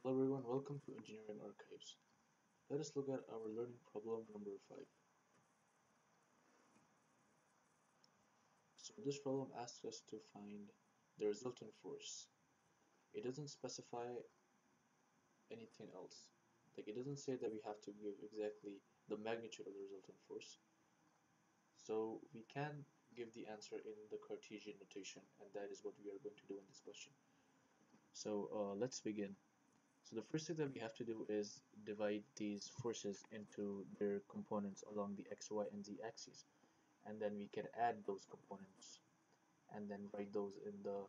Hello everyone, welcome to Engineering Archives. Let us look at our learning problem number 5. So this problem asks us to find the resultant force. It doesn't specify anything else. Like, it doesn't say that we have to give exactly the magnitude of the resultant force. So we can give the answer in the Cartesian notation, and that is what we are going to do in this question. So let's begin. So the first thing that we have to do is divide these forces into their components along the x, y, and z axes, and then we can add those components and then write those in the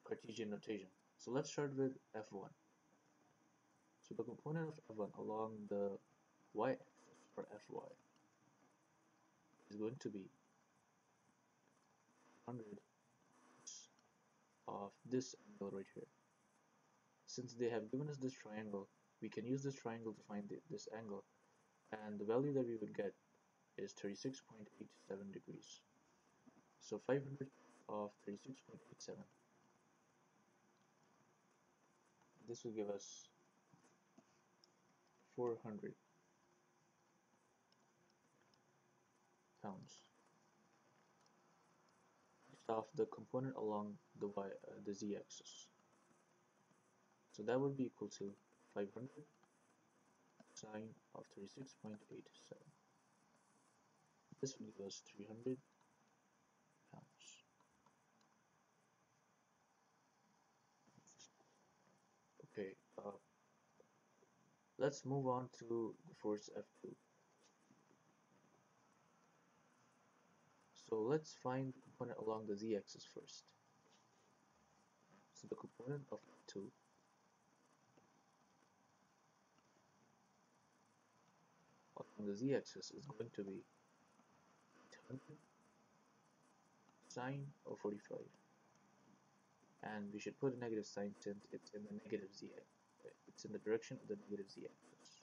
Cartesian notation. So let's start with F1. So the component of F1 along the y-axis for Fy is going to be 100 of this angle right here. Since they have given us this triangle, we can use this triangle to find this angle, and the value that we would get is 36.87 degrees. So 500 of 36.87. This will give us 400 pounds of the component along the z-axis. So that would be equal to 500 sine of 36.87. This will give us 300 pounds. Okay, let's move on to the force F2. So let's find the component along the z-axis first. So the component of F2 along the z-axis is going to be 800 sine of 45, and we should put a negative sign since it's in the negative z, it's in the direction of the negative z-axis.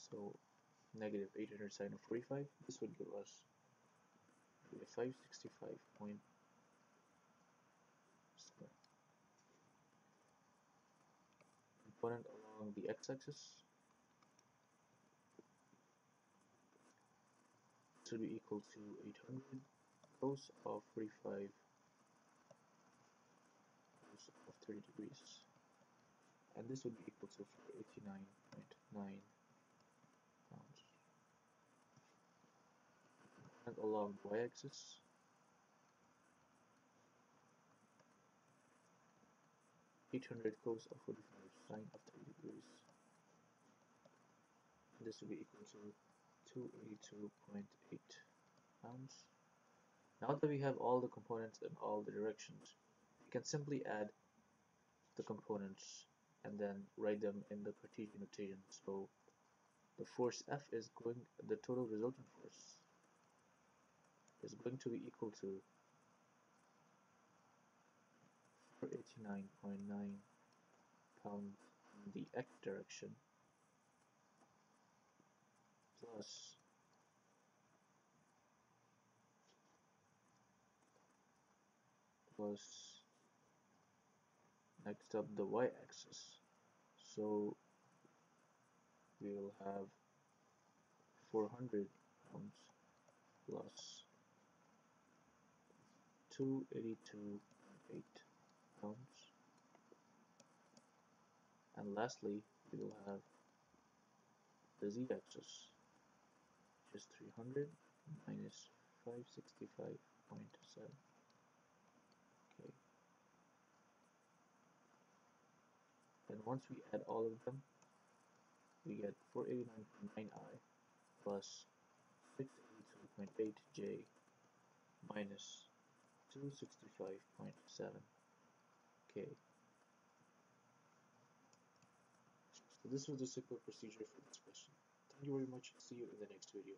So negative 800 sine of 45, this would give us 565.7. Component along the x-axis, this would be equal to 800 cos of 45 cos of 30 degrees, and this would be equal to 489.9 pounds. And along the y-axis, 800 cos of 45 sine of 30 degrees, and this will be equal to 282.8 pounds. Now that we have all the components in all the directions, we can simply add the components and then write them in the Cartesian notation. So the force F is the total resultant force is going to be equal to 489.9 pounds in the x direction plus next up the y-axis. So we will have 400 pounds plus 282.8 pounds, and lastly we will have the z-axis, which is 300 minus 565.7. Okay, and once we add all of them, we get 489.9i plus 682.8j minus 265.7k. So this was the simple procedure for this question. Thank you very much. See you in the next video.